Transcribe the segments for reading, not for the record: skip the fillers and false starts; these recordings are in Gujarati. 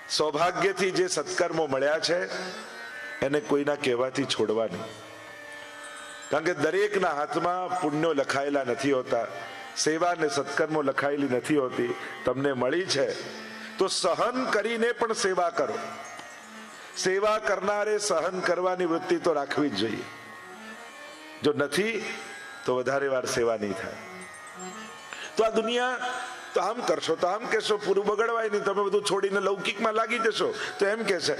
સૌભાગ્યથી જે સત્કર્મો મળ્યા છે એને કોઈના કહેવાથી છોડવા નહીં. કારણ કે દરેકના હાથમાં પુણ્યો લખાયેલા નથી હોતા, સેવા ને સત્કર્મો લખાયેલી નથી હોતી. તમને મળી છે તો સહન કરીને પણ સેવા કરો. સેવા કરનારે સહન કરવાની વૃત્તિ તો રાખવી જ જોઈએ. જો નથી તો વધારે વાર સેવા નહીં થાય. તો આ દુનિયા તો આમ કરશો તો આમ કહેશો, પૂરું બગડવાય નહીં, તમે બધું છોડીને લૌકિકમાં લાગી જશો તો એમ કહેશે.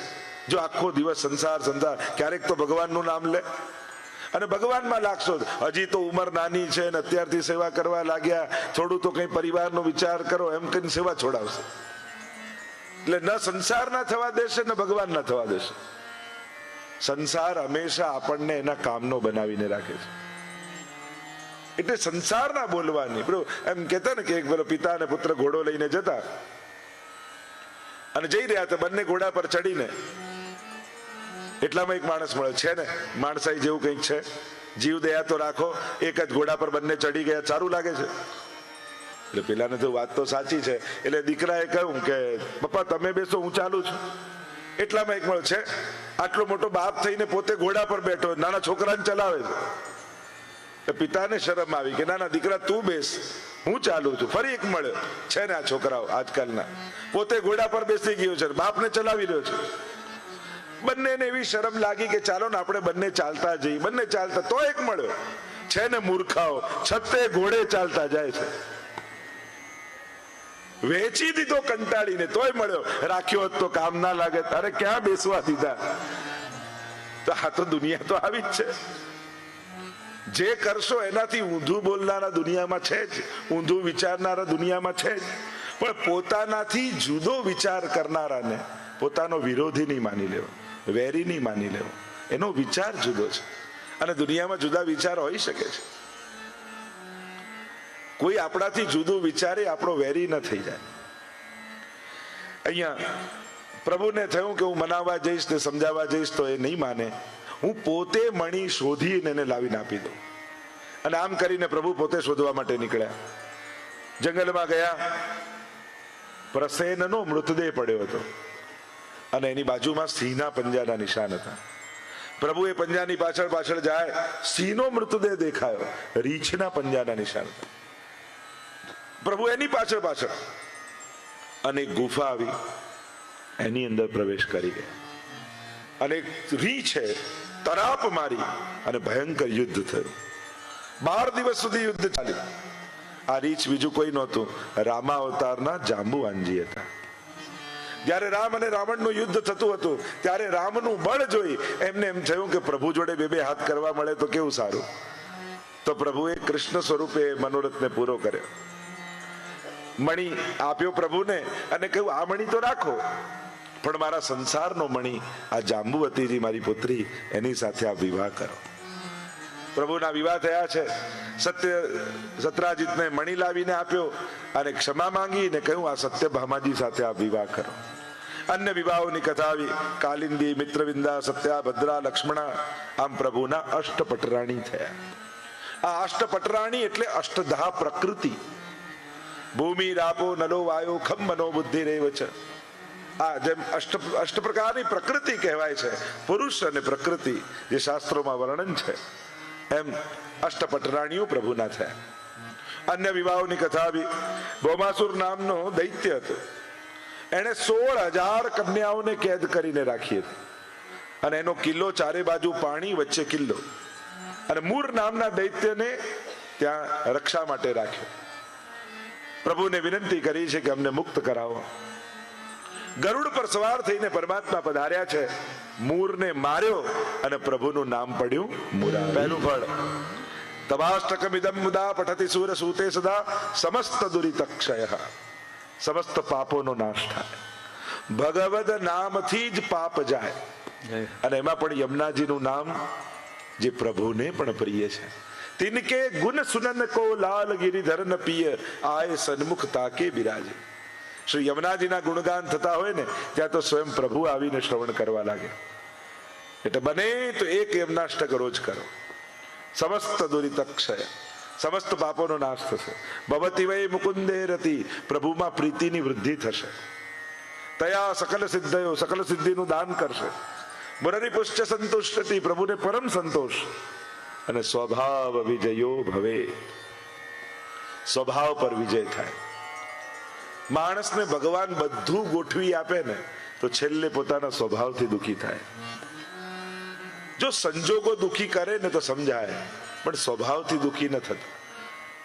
જો આખો દિવસ સંસાર સંસાર, ક્યારેક તો ભગવાનનું નામ લે અને ભગવાનમાં લાગશો. હજી તો ઉંમર નાની છે ને અત્યારથી સેવા કરવા લાગ્યા, થોડું તો કઈ પરિવારનો વિચાર કરો, એમ કઈ સેવા છોડાવશે. એટલે ન સંસાર ના થવા દેશે ને ભગવાન ના થવા દેશે. સંસાર હંમેશા આપણને એના કામનો બનાવીને રાખે છે. એટલે સંસાર ના બોલવાની. એમ કેતા ને કે એક પેલો પિતા અને પુત્ર ઘોડો લઈને જતા અને જઈ રહ્યા હતા, બંને ઘોડા પર ચડીને. એટલામાં એક માણસ મળે છે ને, માણસાઈ જેવું કંઈક છે, જીવ દયા તો રાખો, એક જ ઘોડા પર બંને ચડી ગયા, સારું લાગે છે. એટલે પેલાને તો વાત તો સાચી છે. એટલે દીકરાએ કહ્યું કે પપ્પા તમે બેસો, હું ચાલુ છું. એટલામાં એક મળે છે, આટલો મોટો બાપ થઈને પોતે ઘોડા પર બેઠો, નાના છોકરાને ચલાવે છે. પિતાને શરમ આવી કે ના ના દીકરા તું બેસ, હું ચાલુ છું. ફરી એક મળ્યો છે ને, આ છોકરાઓ આજકાલના, પોતે ઘોડા પર બેસી ગયો છે, બાપને ચલાવી રહ્યો છે. બંનેને એવી શરમ લાગી કે ચાલો ને આપણે બંને ચાલતા જઈએ. બંને ચાલતા, તો એક મળ્યો છે ને મૂર્ખાઓ, છતે ઘોડે ચાલતા જાય છે. વેચી દીધો કંટાળીને, તોય મળ્યો. રાખ્યો હોત તો કામ ના લાગે, તારે ક્યાં બેસવા દીધા. તો આ તો દુનિયા તો આવી જ છે. જે કરશો એનાથી ઊંધું બોલનારા દુનિયામાં છે જ, ઊંધું વિચારનારા દુનિયામાં છે જ. પણ પોતાનાથી જુદો વિચાર કરનારાને પોતાનો વિરોધી નહીં માની લેવો, વેરી નહીં માની લેવો. એનો વિચાર જુદો છે. અને દુનિયામાં જુદા વિચાર હોઈ શકે છે. કોઈ આપણાથી જુદું વિચારે આપણો વેરી ન થઈ જાય. અહીંયા પ્રભુને થયું કે હું મનાવવા જઈશ ને સમજાવવા જઈશ તો એ નહીં માને, હું પોતે મણી શોધીને એને લાવીને આપી દઉં. અને આમ કરીને પ્રભુ પોતે શોધવા માટે નીકળ્યા. જંગલમાં ગયા, પ્રસેનનો મૃતદેહ પડ્યો હતો અને એની બાજુમાં સિંહના પંજાના નિશાન હતા. પ્રભુ એ પંજાની પાછળ પાછળ જાય, સિંહનો મૃતદેહ દેખાયો, રીંછના પંજાના નિશાન હતા. પ્રભુ એની પાછળ પાછળ, અને ગુફા આવી, એની અંદર પ્રવેશ કરી ગયા. અને રીંછે તરાપ મારી અને ભયંકર યુદ્ધ થયું. 12 દિવસ સુધી યુદ્ધ ચાલ્યું. આ રીંછ બીજું કોઈ નહોતું, રામા અવતારના જાંબુવાનજી હતા. જ્યારે રામ અને રાવણનું યુદ્ધ થતું હતું ત્યારે રામનું બળ જોઈ એમને એમ થયું કે પ્રભુ જોડે બે હાથ કરવા મળે તો કેવું સારું. તો પ્રભુએ કૃષ્ણ સ્વરૂપે મનોરથને પૂરો કર્યો. મણી આપ્યો પ્રભુને અને કહ્યું આ મણી તો રાખો, પણ મારા સંસારનો મણી આ જાંબુવતીજી મારી પુત્રી, એની સાથે આ વિવાહ કરો. પ્રભુના વિવાહ થયા છે. સત્રાજીતને મણી લાવીને આપ્યો અને ક્ષમા માંગીને કહ્યું આ સત્યભામાજી સાથે આ વિવાહ કરો. અન્ય વિવાહોની કથા આવી. કાલિંદી, મિત્રવિંદા, સત્યા, ભદ્રા, લક્ષ્મણા, આમ પ્રભુના અષ્ટપટરાણી થયા. આ અષ્ટપટરાણી એટલે અષ્ટધા પ્રકૃતિ. ભૂમિ, રાપો, નલો, વાયો, ખમ, મનો, બુદ્ધિ રેવ છે. આ જેમ અષ્ટ પ્રકારની પ્રકૃતિ કહેવાય છે, પુરુષ અને પ્રકૃતિ જે શાસ્ત્રોમાં વર્ણન છે, એમ અષ્ટપટરાણીઓ પ્રભુના થયા. અન્ય વિવાહોની કથા આવી. ભૌમાસુર નામનો દૈત્ય હતો. એણે 16,000 કન્યાઓને કેદ કરીને રાખી હતી અને એનો કિલ્લો ચારે બાજુ પાણી, વચ્ચે કિલ્લો. અને મૂર નામના દૈત્યને ત્યાં રક્ષા માટે રાખ્યો. પ્રભુને વિનંતી કરી છે કે અમને મુક્ત કરાવો. ગરુડ પર સવાર થઈને પરમાત્મા પધાર્યા છે. મૂરને માર્યો અને પ્રભુનું નામ પડ્યું મુરા. પહેલું ફળ, તવાષ્ટકમિદમ મુદા પઠતિ સૂર સૂતે સદા સમસ્ત દુરિતક્ષય. સમસ્ત પાપોનો નાશ થાય. ભગવદ નામથી જ પાપ જાય. અને એમાં પણ યમુનાજીનું નામ જે પ્રભુને પણ પ્રિય છે. તિનકે ગુણ સુનન કો લાલ ગિરિધર ન પિય, આય સન્મુખ તાકે બિરાજે. શ્રી યમુનાજીના ગુણગાન થતા હોય ને ત્યાં તો સ્વયં પ્રભુ આવીને શ્રવણ કરવા લાગે. એટલે બને તો એક યમનાષ્ટક રોજ કરો. સમસ્ત દુરિતક્ષય, સમસ્ત પાપોનો નાશ થશે. ભવતી વૈ મુકુંદે રતિ, પ્રભુમાં પ્રીતિની વૃદ્ધિ થશે. તયા સકલ સિદ્ધયો, સકલ સિદ્ધિનું દાન કરશે. મુરરી પુષ્ટ સંતુષ્ટતિ, પ્રભુને પરમ સંતોષ. અને સ્વભાવ વિજયો ભવે, સ્વભાવ પર વિજય થાય. માણસને ભગવાન બધું ગોઠવી આપે ને તો છેલ્લે પોતાના સ્વભાવથી દુખી થાય. જો સંજોગો દુખી કરે ને તો સમજાય, પણ સ્વભાવથી દુખી ન થતું.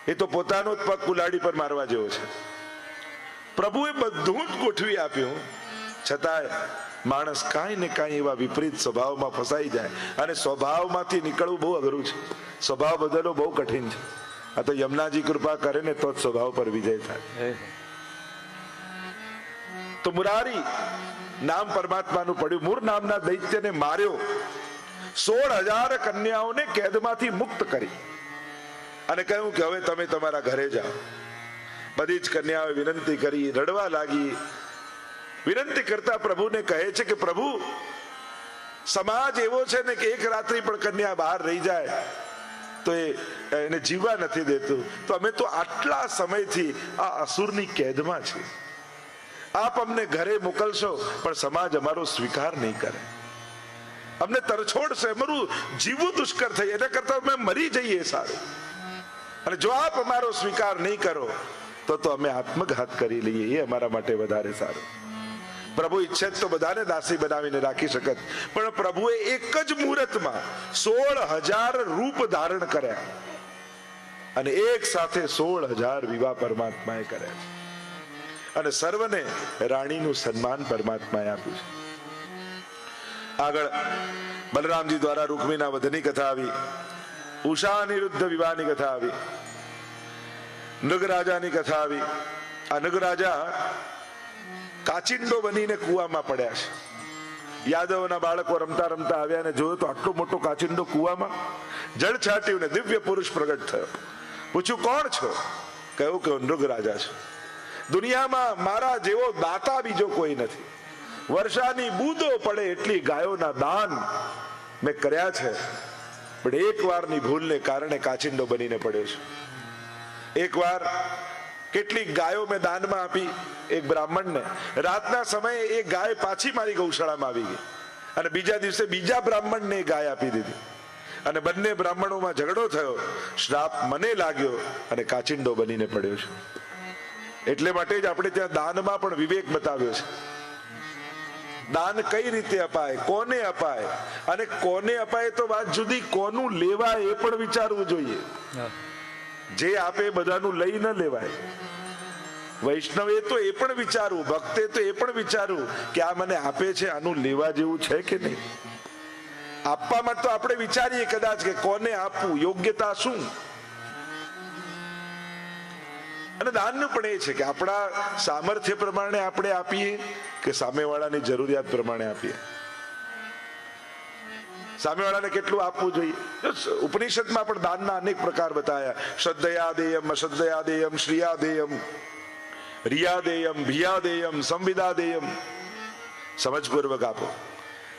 એ તો પોતાનો જ પગ કુલાડી પર મારવા જેવો છે. પ્રભુએ બધું જ ગોઠવી આપ્યું, છતાંય માણસ કાંઈ ને કાંઈ એવા વિપરીત સ્વભાવમાં ફસાઈ જાય. અને સ્વભાવમાંથી નીકળવું બહુ અઘરું છે, સ્વભાવ બદલવો બહુ કઠિન છે. આ તો યમુનાજી કૃપા કરે ને તો જ સ્વભાવ પર વિજય થાય. તો મુરારી નામ પરમાત્માનું પડ્યું. મૂર નામના દૈત્યને માર્યો, 16,000 કન્યાઓને કેદમાંથી મુક્ત કરી અને કહ્યું કે હવે તમે તમારા ઘરે જાઓ. બધી જ કન્યાઓએ વિનંતી કરી, રડવા લાગી. વિનંતી કરતા પ્રભુને કહે છે કે પ્રભુ, સમાજ એવો છે ને કે એક રાત્રિ પણ કન્યા બહાર રહી જાય તો એને જીવવા નથી દેતું. તો અમે તો આટલા સમયથી આ અસુરની કેદમાં છીએ. આપ અમને ઘરે મોકલશો પણ સમાજ અમારો સ્વીકાર નહીં કરે, અમને તરછોડશે, અમારું જીવવું દુષ્કર થઈ, એના કરતા અમે મરી જઈએ સારું. અને જો આપ અમારો સ્વીકાર નહીં કરો તો અમે આત્મઘાત કરી લઈએ, એ અમારા માટે વધારે સારું. પ્રભુ ઈચ્છે તો બધાને દાસી બનાવીને રાખી શકત, પણ પ્રભુએ એક જ મુહૂર્તમાં 16,000 રૂપ ધારણ કર્યા અને એક સાથે 16,000 વિવાહ પરમાત્માએ કર્યા. અને સર્વને રાણીનું સન્માન પરમાત્માએ આપ્યું છે. આગળ બલરામજી દ્વારા રૂકમીના વધની કથા આવી, ઉષા અનિરુદ્ધ વિવાહની કથા આવી, નગરાજાની કથા આવી. આ નગરાજા કાચિંડો બનીને કુવામાં પડ્યા છે. યાદવના બાળકો રમતા રમતા આવ્યા અને જોયું તો આટલો મોટો કાચિંડો કુવામાં. જળ છાટ્યું ને દિવ્ય પુરુષ પ્રગટ થયો. પૂછ્યું કોણ છો? કહ્યું કે નૃગરાજા છે. દુનિયામાં મારા જેવો દાતા બીજો કોઈ નથી. વર્ષાની બૂંદો પડે એટલી ગાયોના દાન મેં કર્યા છે, પણ એક વારની ભૂલને કારણે કાચિંડો બનીને પડ્યો છે. એક વાર કેટલીક ગાયો મેં દાનમાં આપી એક બ્રાહ્મણને. રાતના સમયે એ ગાય પાછી મારી ગૌશાળામાં આવી ગઈ અને બીજા દિવસે બીજા બ્રાહ્મણને એ ગાય આપી દીધી અને બંને બ્રાહ્મણોમાં ઝઘડો થયો. શ્રાપ મને લાગ્યો અને કાચિંડો બનીને પડ્યો છે. એટલે માટે જ આપણે ત્યાં દાનમાં પણ વિવેક બતાવ્યો છે. દાન કઈ રીતે અપાય, કોને અપાય, અને કોને અપાય તો વાત જુદી, કોનું લેવાય એ પણ વિચારવું જોઈએ. જે આપે બધાનું લઈ ન લેવાય. વૈષ્ણવે તો એ પણ વિચારવું, ભક્તે તો એ પણ વિચારવું કે આ મને આપે છે, આનું લેવા જેવું છે કે નહીં. આપવામાં તો આપણે વિચારીએ કદાચ કે કોને આપવું, યોગ્યતા શું. અને દાનનું પણ એ છે કે આપણા સામર્થ્ય પ્રમાણે આપણે આપીએ કે સામેવાળાની જરૂરિયાત પ્રમાણે આપીએ. સામેવાળાને કેટલું આપવું જોઈએ. ઉપનિષદમાં પણ દાનના અનેક પ્રકાર બતાવ્યા. શ્રદ્ધયા દેયમ, અશ્રદ્ધયા દેયમ, શ્રિયા દેયમ, રિયા દેયમ, ભિયા દેયમ, સંવિદા દેયમ. સમજપૂર્વક આપો.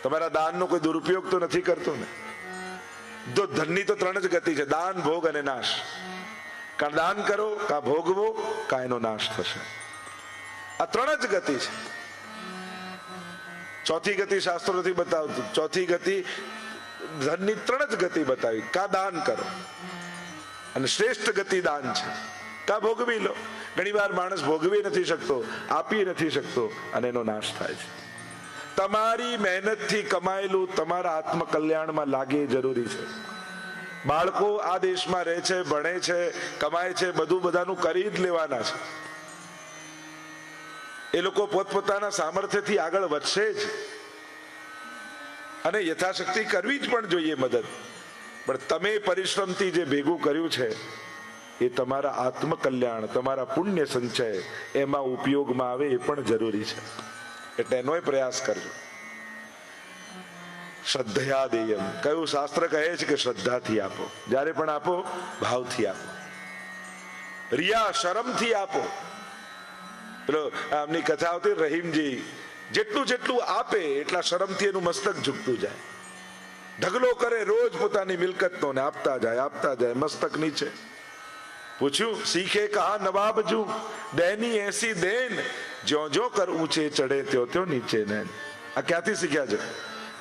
તમારા દાનનો કોઈ દુરુપયોગ તો નથી કરતો ને. જો ધનની તો 3 જ ગતિ છે, દાન, ભોગ અને નાશ. કા દાન કરો, કા ભોગવો, કા એનો નાશ થશે. આ 3 જ ગતિ છે. ચોથી ગતિ શાસ્ત્રો નથી બતાવતું. ચોથી ગતિ ધનની 3 જ ગતિ બતાવી. કા દાન કરો અને શ્રેષ્ઠ ગતિ દાન છે, કા ભોગવી લો. ઘણી વાર માણસ ભોગવી નથી શકતો, આપી નથી શકતો અને એનો નાશ થાય છે. તમારી મહેનતથી કમાયેલું તમારા આત્મકલ્યાણમાં લાગે એ જરૂરી છે. બાળકો આ દેશમાં રહે છે, ભણે છે, કમાય છે, બધું બધાનું કરી જ લેવાના છે. એ લોકો પોતપોતાના સામર્થ્યથી આગળ વધશે જ અને યથાશક્તિ કરવી જ પણ જોઈએ મદદ. પણ તમે પરિશ્રમથી જે ભેગું કર્યું છે એ તમારા આત્મકલ્યાણ, તમારા પુણ્ય સંચય એમાં ઉપયોગમાં આવે એ પણ જરૂરી છે. એટલે એનો પ્રયાસ કરજો. શ્રદ્ધયા દેયમ, કયું શાસ્ત્ર કહે છે કે શ્રદ્ધાથી આપો. જ્યારે પણ આપો ભાવથી આપો. રિયા, શરમથી આપો. પેલો આમની કથા આવતી, રહીમજી જેટલું જેટલું આપે એટલા શરમથી એનું મસ્તક ઝૂકતું જાય. ઢગલો કરે રોજ પોતાની મિલકતનો ને આપતા જાય મસ્તક નીચે. પૂછ્યું, શીખે કહા નવાબ જુ, દૈની એસી દેન જ્યો જ્યો કર ઊંચે ચડે ત્યો ત્યો નીચે નયન. આ ક્યાંથી શીખ્યા છે?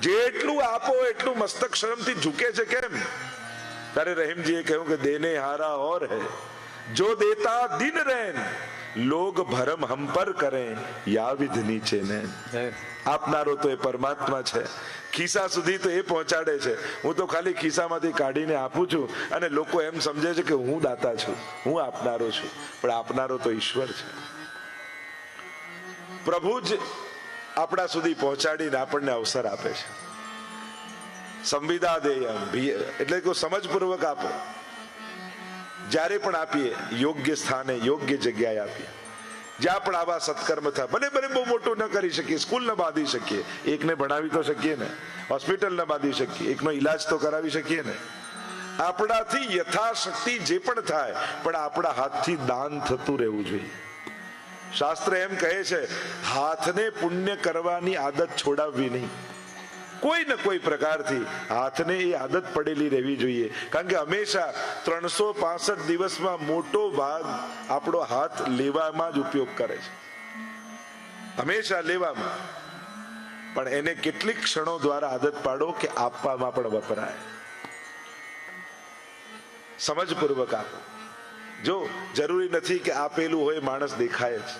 જેટલું આપો એટલું મસ્તક શરમથી ઝૂકે છે. કેમ? ત્યારે રહીમજીએ કહ્યું કે દેને હારા ઓર હૈ, જો દેતા દિન રૈન, લોગ ભરમ હમ પર કરે યા વિધ નીચે નૈન. આપનારો તો એ પરમાત્મા છે, ખિસ્સા સુધી તો એ પહોંચાડે છે. હું તો ખાલી ખિસ્સામાંથી કાઢીને આપું છું અને લોકો એમ સમજે છે કે હું દાતા છું, હું આપનારો છું, પણ આપનારો તો ઈશ્વર છે. પ્રભુ જ આપણા સુધી પહોંચાડીને આપણને અવસર આપે છે. સંવિદા દેયમ, એટલે કે સમજપૂર્વક આપો. જ્યારે પણ આપીએ યોગ્ય સ્થાને યોગ્ય જગ્યાએ આપીએ. જ્યાં પણ આવા સત્કર્મ થાય, ભલે ભલે બહુ મોટું ન કરી શકીએ, સ્કૂલ ન બાંધી શકીએ, એકને ભણાવી તો શકીએ ને, હોસ્પિટલ ન બાંધી શકીએ, એકનો ઈલાજ તો કરાવી શકીએ ને. આપણાથી યથાશક્તિ જે પણ થાય, પણ આપણા હાથથી દાન થતું રહેવું જોઈએ. શાસ્ત્ર એમ કહે છે, હાથને પુણ્ય કરવાની આદત છોડાવવી નહીં. કોઈ ને કોઈ પ્રકારથી હાથને એ આદત પડેલી રહેવી જોઈએ. કારણ કે હંમેશા 365 દિવસમાં મોટો ભાગ આપણો હાથ લેવામાં જ ઉપયોગ કરે છે, હંમેશા લેવામાં. પણ એને કેટલીક ક્ષણો દ્વારા આદત પાડો કે આપવામાં પણ વપરાય. સમજપૂર્વક આપો. જો જરૂરી નથી કે આપેલું હોય માણસ દેખાય જ.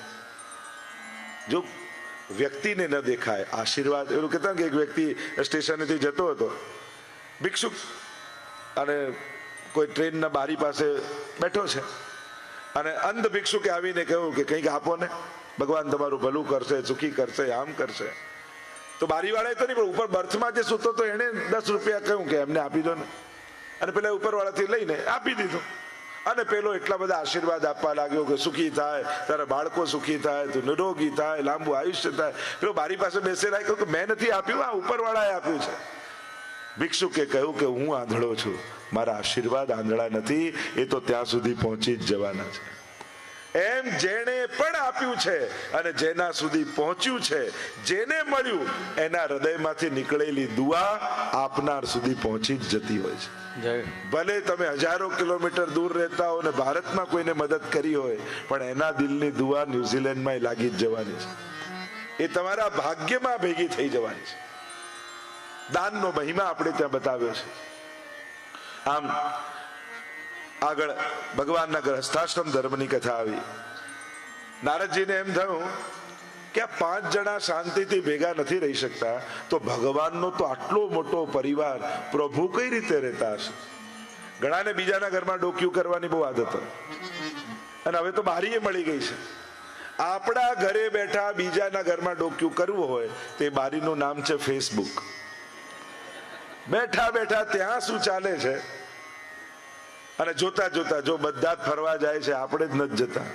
જો વ્યક્તિને ન દેખાય, આશીર્વાદ. એવું કહેતા કે એક વ્યક્તિ સ્ટેશનેથી જતો હતો, ભિક્ષુક, અને કોઈ ટ્રેનના બારી પાસે બેઠો છે, અને અંધ ભિક્ષુકે આવીને કહ્યું કે કંઈક આપો ને, ભગવાન તમારું ભલું કરશે, સુખી કરશે, આમ કરશે. તો બારીવાળાએ તો નહીં, પણ ઉપર બર્થમાં જે સૂતો તો એને 10 રૂપિયા કહ્યું કે એમને આપી દો ને. અને પેલા ઉપરવાળાથી લઈને આપી દીધું. અને પેલો એટલા બધા આશીર્વાદ આપવા લાગ્યો કે સુખી થાય, તારા બાળકો સુખી થાય, તું નિરોગી થાય, લાંબુ આયુષ્ય થાય. પેલો બારી પાસે બેસેલા કહ્યું કે મેં નથી આપ્યું, આ ઉપરવાળાએ આપ્યું છે. ભિક્ષુકે કહ્યું કે હું આંધળો છું, મારા આશીર્વાદ આંધળા નથી, એ તો ત્યાં સુધી પહોંચી જ જવાના છે. એમ જેણે પણ આપ્યું છે અને જેના સુધી પહોંચ્યું છે, જેને મળ્યું, એના હૃદયમાંથી નીકળેલી દુઆ આપનાર સુધી પહોંચી જ જતી હોય છે. ભલે તમે હજારો કિલોમીટર દૂર રહેતા હો ને ભારતમાં કોઈને મદદ કરી હોય, પણ એના દિલની દુઆ ન્યુઝીલેન્ડમાં લાગી જ જવાની છે. એ તમારા ભાગ્યમાં ભેગી થઈ જવાની છે. દાનનો મહિમા આપણે ત્યાં બતાવ્યો છે. આમ આગળ ભગવાનના ગ્રહસ્થાશ્રમ ધર્મની કથા આવી. નારદજીને એમ થયું કે આ 5 જણા શાંતિથી ભેગા નથી રહી શકતા, તો ભગવાનનો તો આટલો મોટો પરિવાર, પ્રભુ કઈ રીતે રહેતા હશે? ઘણાને બીજાના ઘરમાં ડોક્યું કરવાની બહુ આદત હોય, અને હવે તો બારીએ મળી ગઈ છે. આપણા ઘરે બેઠા બીજાના ઘરમાં ડોક્યું કરવું હોય તે બારીનું નામ છે ફેસબુક. બેઠા બેઠા ત્યાં શું ચાલે છે, અને જોતા જોતા જો બધા જ ફરવા જાય છે, આપણે જ નથી જતા.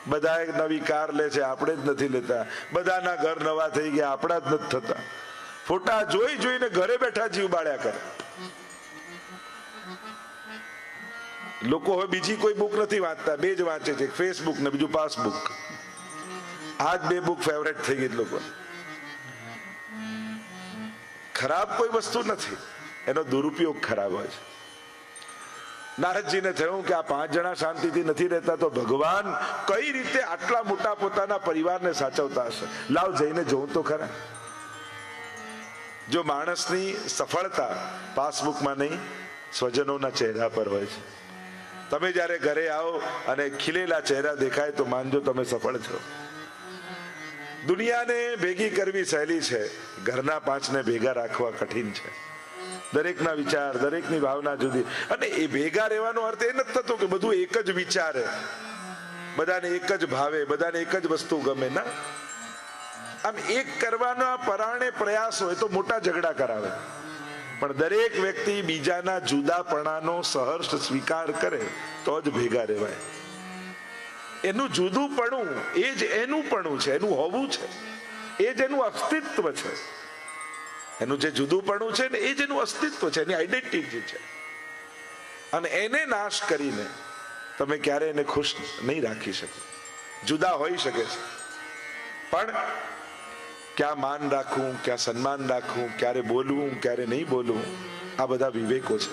બધા નવી કાર લે છે, આપણે જ નથી લેતા. બધાના ઘર નવા થઈ ગયા, આપણા જ નથી થતા. ફોટા જોઈ જોઈને ઘરે બેઠા જીવ બાળ્યા કરે. લોકો હવે બીજી કોઈ બુક નથી વાંચતા, 2 જ વાંચે છે, ફેસબુક ને બીજું પાસબુક. આ જ 2 બુક ફેવરેટ થઈ ગઈ લોકો. ખરાબ કોઈ વસ્તુ નથી, એનો દુરુપયોગ ખરાબ હોય છે. નારદજીને થયું કે આ 5 જણા શાંતિથી નથી રહેતા, તો ભગવાન કઈ રીતે આટલા મોટા પોતાના પરિવારને સાચવતા હશે? લાવ જઈને જોઉં તો ખરા. જો માણસની સફળતા પાસબુકમાં નહીં, સ્વજનોના ચહેરા પર હોય છે. તમે જ્યારે ઘરે આવો અને ખીલેલા ચહેરા દેખાય તો માનજો તમે સફળ છો. દુનિયાને ભેગી કરવી સહેલી છે, ઘરના 5ને ભેગા રાખવા કઠિન છે. દરેકના વિચાર, દરેકની ભાવના જુદી. અને એ ભેગા રહેવાનો અર્થ એ નથી થતો કે બધું એક જ વિચારે, બધાને એક જ ભાવે, બધાને એક જ વસ્તુ ગમે. ના, આમ એક કરવાના પરાણે પ્રયાસ હોય તો મોટા ઝઘડા કરાવે, પણ દરેક વ્યક્તિ બીજાના જુદાપણાનો સહર્ષ સ્વીકાર કરે તો જ ભેગા રહેવાય. એનું જુદુંપણું એ જ એનું પણું છે, એનું હોવું છે, એ જ એનું અસ્તિત્વ છે. એનું જે જુદુંપણું છે ને એ જ એનું અસ્તિત્વ છે, એની આઈડેન્ટિટી છે. અને એને નાશ કરીને તમે ક્યારે એને ખુશ નહીં રાખી શકો. જુદા હોઈ શકે છે, પણ ક્યાં માન રાખવું, ક્યાં સન્માન રાખવું, ક્યારે બોલવું, ક્યારે નહીં બોલવું, આ બધા વિવેકો છે.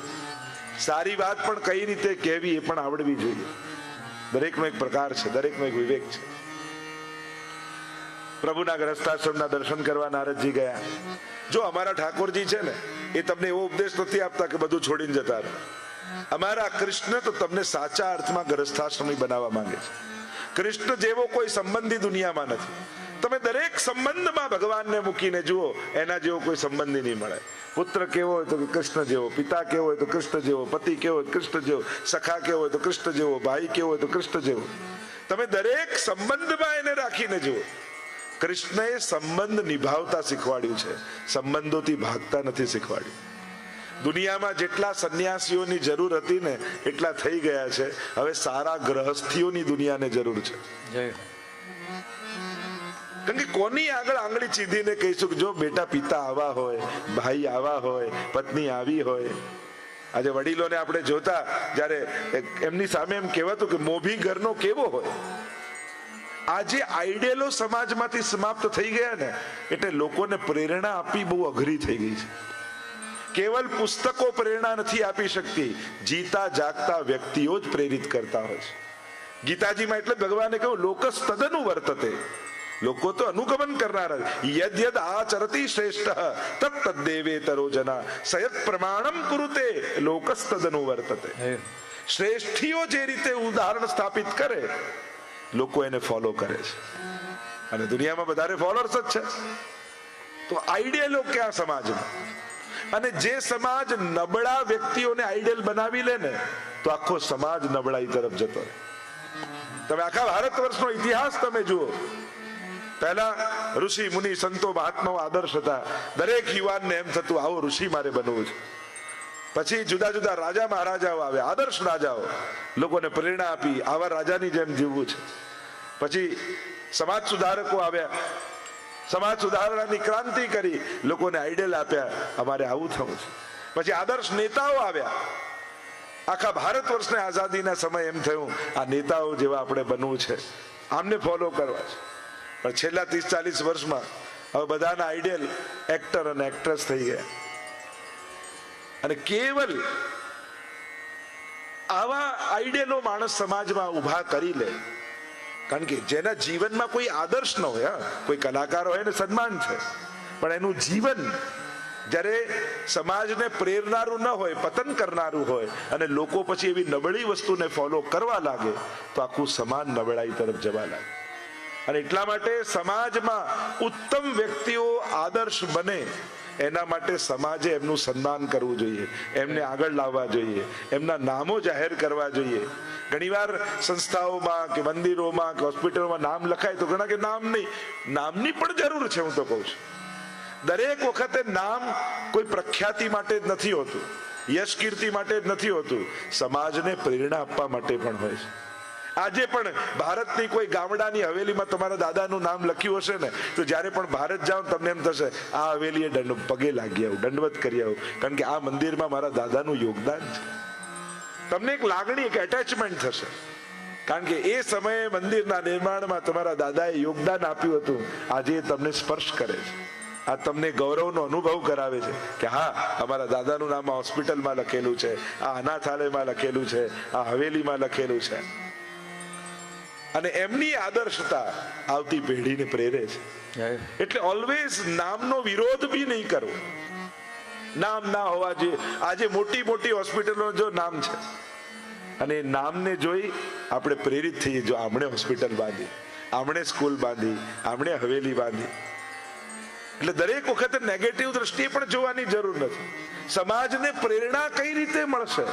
સારી વાત પણ કઈ રીતે કહેવી એ પણ આવડવી જોઈએ. દરેકનો એક પ્રકાર છે, દરેકનો એક વિવેક છે. પ્રભુના ગ્રસ્થાશ્રમના દર્શન કરવા નારદજી ગયા. જો અમારા ઠાકોરજી છે ને એ તમને એવો ઉપદેશ નથી આપતા કે બધું છોડીને જતા રહો. અમારા કૃષ્ણ તો તમને સાચા અર્થમાં ગ્રસ્થાશ્રમી બનાવવા માંગે છે. કૃષ્ણ જેવો કોઈ સંબંધી દુનિયામાં નથી. તમે દરેક સંબંધમાં ભગવાનને મૂકીને જુઓ, એના જેવો કોઈ સંબંધી નહીં મળે. પુત્ર કેવો હોય તો કૃષ્ણ જેવો, પિતા કેવો હોય તો કૃષ્ણ જેવો, પતિ કેવો હોય કૃષ્ણ જેવો, સખા કેવો હોય તો કૃષ્ણ જેવો, ભાઈ કેવો હોય તો કૃષ્ણ જેવો. તમે દરેક સંબંધમાં એને રાખીને જુઓ. કૃષ્ણએ સંબંધ નિભાવતા શીખવાડ્યું છે, સંબંધોથી ભાગતા નથી શીખવાડ્યું. દુનિયામાં જેટલા સંન્યાસીઓની જરૂર હતી ને એટલા થઈ ગયા છે. હવે સારા ગ્રહસ્થીઓની દુનિયાને જરૂર છે. કારણ કે કોની આગળ આંગળી ચીધીને કહીશું કે જો બેટા પિતા આવા હોય, ભાઈ આવા હોય, પત્ની આવી હોય. આજે વડીલોને આપણે જોતા, જ્યારે એમની સામે એમ કહેવાતું કે મોભી ઘરનો કેવો હોય. આજે આઈડિયલો સમાજમાંથી સમાપ્ત થઈ ગયા ને એટલે લોકોને પ્રેરણા આપવી બહુ અઘરી થઈ ગઈ છે. કેવલ પુસ્તકો પ્રેરણા નથી આપી શકતી, જીતા જાગતા વ્યક્તિઓ જ પ્રેરિત કરતા હોય છે. ગીતાજીમાં એટલે ભગવાને કહ્યું લોકસ તદનુ વર્તતે. લોકો તો અનુગમન કરનારા. યદ યદ આચરતી શ્રેષ્ઠ તત્ દેવેતરો જના સયત પ્રમાણમ કુરુતે લોકસ તદનુ વર્તતે. શ્રેષ્ઠીઓ જે રીતે ઉદાહરણ સ્થાપિત કરે લોકો એને ફોલો કરે છે. અને દુનિયામાં વધારે ફોલોઅર્સ જ છે. તો આઈડિયલો ક્યાં સમાજમાં? અને જે સમાજ નબળા વ્યક્તિઓને આઈડિયલ બનાવી લે ને તો આખો સમાજ નબળાઈ તરફ જતો રહે. તમે આખા ભારત વર્ષનો ઇતિહાસ તમે જુઓ. પહેલા ઋષિ મુનિ સંતો મહાત્માઓ આદર્શ હતા. દરેક યુવાનને એમ થતું આવો ઋષિ મારે બનવું છે. પછી જુદા જુદા રાજા મહારાજાઓ આવ્યા, આદર્શ રાજાઓ, લોકોને પ્રેરણા આપી આવા રાજાની જેમ જીવવું છે. પછી સમાજ સુધારકો આવ્યા, સમાજ સુધારણાની ક્રાંતિ કરી, લોકોને આઈડિયલ આપ્યા, અમારે આવું થવું છે. પછી આદર્શ નેતાઓ આવ્યા. આખા ભારત વર્ષને આઝાદીના સમય એમ થયું આ નેતાઓ જેવા આપણે બનવું છે, આમને ફોલો કરવા છે. પણ છેલ્લા 30-40 વર્ષમાં હવે બધાના આઈડિયલ એક્ટર અને એક્ટ્રેસ થઈ ગયા. અને કેવલ આવા આઈડિયલો માણસ સમાજમાં ઉભા કરી લે. કારણ કે જેના જીવનમાં કોઈ આદર્શ ન હોય, કોઈ કલાકાર હોય એને સન્માન છે, પણ એનું જીવન જ્યારે સમાજને પ્રેરનારું ન હોય, પતન કરનારું હોય, અને લોકો પછી એવી નબળી વસ્તુને ફોલો કરવા લાગે તો આખું સમાજ નબળાઈ તરફ જવા લાગે. અને એટલા માટે સમાજમાં ઉત્તમ વ્યક્તિઓ આદર્શ બને એના માટે સમાજે એમનું સન્માન કરવું જોઈએ, એમને આગળ લાવવા જોઈએ, એમના નામો જાહેર કરવા જોઈએ. ઘણીવાર સંસ્થાઓમાં કે મંદિરોમાં કે હોસ્પિટલમાં નામ લખાય તો ઘણા કે નામની પણ જરૂર છે. હું તો કહું છું દરેક વખતે નામ કોઈ પ્રખ્યાતિ માટે જ નથી હોતું, યશ કીર્તિ માટે જ નથી હોતું, સમાજને પ્રેરણા આપવા માટે પણ હોય છે. આજે પણ ભારતની કોઈ ગામડાની હવેલીમાં તમારા દાદાનું નામ લખ્યું હશે ને તો જ્યારે પણ ભારત જાઓ તમને એમ થશે આ હવેલીએ પગે લાગી આવું, દંડવત કરી આવું, કારણ કે આ મંદિરમાં મારા દાદાનું યોગદાન છે. તમને એક લાગણી, એક એટેચમેન્ટ થશે, કારણ કે એ સમયે મંદિરના નિર્માણમાં તમારા દાદાએ યોગદાન આપ્યું હતું. આજે તમને સ્પર્શ કરે છે, આ તમને ગૌરવનો અનુભવ કરાવે છે કે હા અમારા દાદાનું નામ આ હોસ્પિટલમાં લખેલું છે, આ અનાથાલયમાં લખેલું છે, આ હવેલીમાં લખેલું છે. અને એમની આદર્શતા આવતી પેઢીને પ્રેરે છે. એટલે ઓલવેઝ નામનો વિરોધ બી નહીં કરવો. નામ ના હોવા જોઈએ. આજે મોટી મોટી હોસ્પિટલો જો નામ છે અને નામને જોઈ આપણે પ્રેરિત થઈએ. જો આમણે હોસ્પિટલ બાંધી, આમણે સ્કૂલ બાંધી, આમણે હવેલી બાંધી. એટલે દરેક વખતે નેગેટિવ દ્રષ્ટિએ પણ જોવાની જરૂર નથી. સમાજને પ્રેરણા કઈ રીતે મળશે?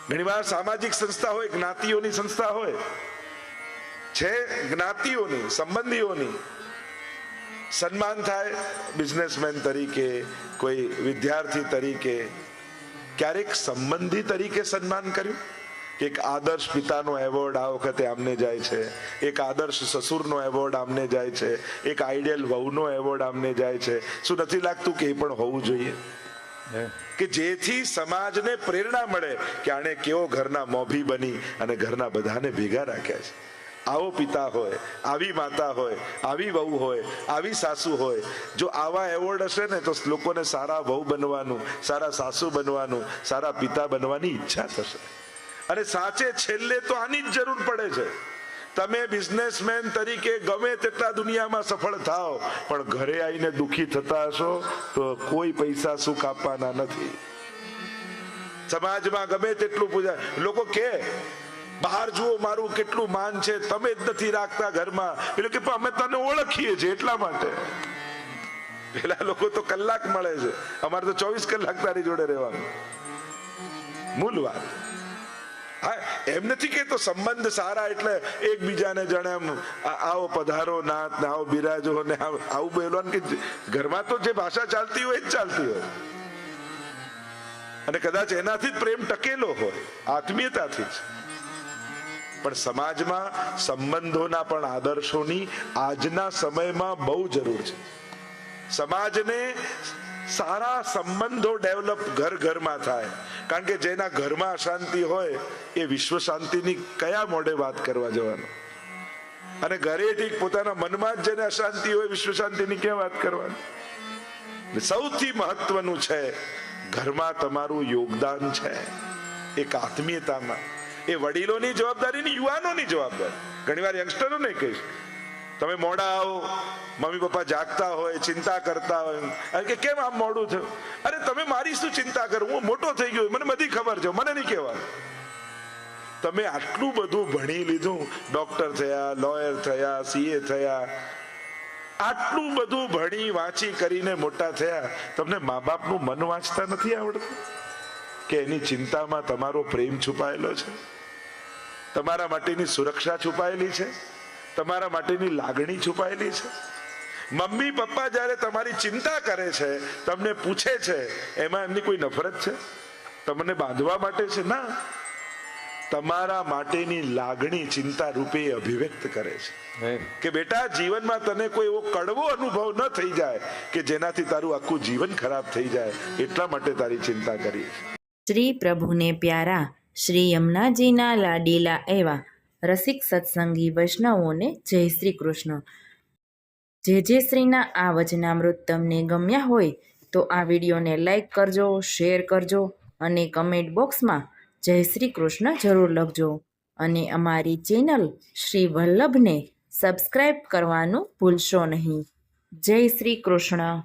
ઘણીવાર સામાજિક સંસ્થા હોય, જ્ઞાતિઓની સંસ્થા હોય છે, જ્ઞાતિઓની સંબંધીઓની સન્માન થાય, બિઝનેસમેન તરીકે, કોઈ વિદ્યાર્થી તરીકે, ક્યારેક સંબંધી તરીકે સન્માન કર્યું. એક આદર્શ પિતાનો એવોર્ડ આ વખતે આમને જાય છે, એક આદર્શ સસુરનો એવોર્ડ આમને જાય છે, એક આઈડિયલ વહુનો એવોર્ડ આમને જાય છે. શું નથી લાગતું કે એ પણ હોવું જોઈએ કે જેથી સમાજને પ્રેરણા મળે કે આણે કેવો ઘરના મોભી બની અને ઘરના બધાને ભેગા રાખ્યા છે. આવો પિતા હોય, આવી માતા હોય, આવી વહુ હોય, આવી સાસુ હોય. જો આવા એવોર્ડ હશે ને તો લોકોને સારા વહુ બનવાનું, સારા સાસુ બનવાનું, સારા પિતા બનવાની ઈચ્છા થશે. અને સાચે છેલ્લે તો આની જ જરૂર પડે છે. તમે બિઝનેસમેન તરીકે ગમે તેટલા દુનિયામાં સફળ થાઓ, પણ ઘરે આવીને દુખી થતા હશો તો કોઈ પૈસા સુખ આપવાના નથી. સમાજમાં ગમે તેટલું પૂજા, લોકો કે બહાર જુઓ મારું કેટલું માન છે, તમે જ નથી રાખતા ઘરમાં. એટલે કે અમે તને ઓળખીએ છીએ એટલા માટે. પેલા લોકો તો કલાક મળે છે, અમારે તો 24 કલાક તારી જોડે રહેવાનું. મૂળ વાત હા, એમ નથી કેતો સંબંધ સારા એટલે એકબીજાને જાણે આવો પધારો નાથ ને આવો બિરાજો ને આવું બોલવાનું, કે ઘરમાં તો જે ભાષા ચાલતી હોય એ જ ચાલતી હોય, અને કદાચ એનાથી જ પ્રેમ ટકેલો હોય, આત્મીયતાથી જ. પણ સમાજમાં સંબંધોના પણ આદર્શોની આજના સમયમાં બહુ જરૂર છે. સમાજને સારા સંબંધો ડેવલપ ઘર ઘરમાં થાય, કારણ કે જેના ઘરમાં અશાંતિ હોય એ વિશ્વ શાંતિની કયા મોઢે વાત કરવા જવાનું, અને ઘરે ઠીક પોતાના મનમાં જ જેને અશાંતિ હોય વિશ્વ શાંતિની ક્યાં વાત કરવાની. સૌથી મહત્વનું છે ઘરમાં તમારું યોગદાન છે એક આત્મીયતામાં. એ વડીલોની જવાબદારી ની યુવાનોની જવાબદારી. ઘણી વાર યંગસ્ટરોને કહીશ, તમે મોડા આવો, મમ્મી પપ્પા જાગતા હોય, ચિંતા કરતા હોય, અને કે કેમ આમ મોડું થયું? અરે તમે મારી શું ચિંતા કરો, હું મોટો થઈ ગયો, મને બધી ખબર છે, મને નહીં કહેવાનું. તમે આટલું બધું ભણી લીધું, ડોક્ટર થયા, લોયર થયા, સીએ થયા, આટલું બધું ભણી વાંચી કરીને મોટા થયા, તમને મા બાપનું મન વાંચતા નથી આવડતું? કે એની ચિંતામાં તમારો પ્રેમ છુપાયેલો છે, તમારા માટેની સુરક્ષા છુપાયેલી છે, તમારા માટેની લાગણી છુપાયેલી છે. મમ્મી પપ્પા જ્યારે તમારી ચિંતા કરે છે, તમને પૂછે છે, એમાં એમની કોઈ નફરત છે? તમને બાંધવા માટે છે? ના, તમારા માટેની લાગણી ચિંતા રૂપે અભિવ્યક્ત કરે છે કે બેટા જીવનમાં તને કોઈ એવો કડવો અનુભવ ન થઈ જાય કે જેનાથી તારું આખું જીવન ખરાબ થઈ જાય, એટલા માટે તારી ચિંતા કરી. શ્રી પ્રભુને પ્યારા શ્રી યમુનાજીના લાડીલા એવા રસિક સત્સંગી વૈષ્ણવોને જય શ્રી કૃષ્ણ. જે શ્રીના આ વચનામૃત તમને ગમ્યા હોય તો આ વિડીયોને લાઈક કરજો, શેર કરજો અને કમેન્ટ બોક્સમાં જય શ્રી કૃષ્ણ જરૂર લખજો. અને અમારી ચેનલ શ્રી વલ્લભને સબસ્ક્રાઈબ કરવાનું ભૂલશો નહીં. જય શ્રી કૃષ્ણ.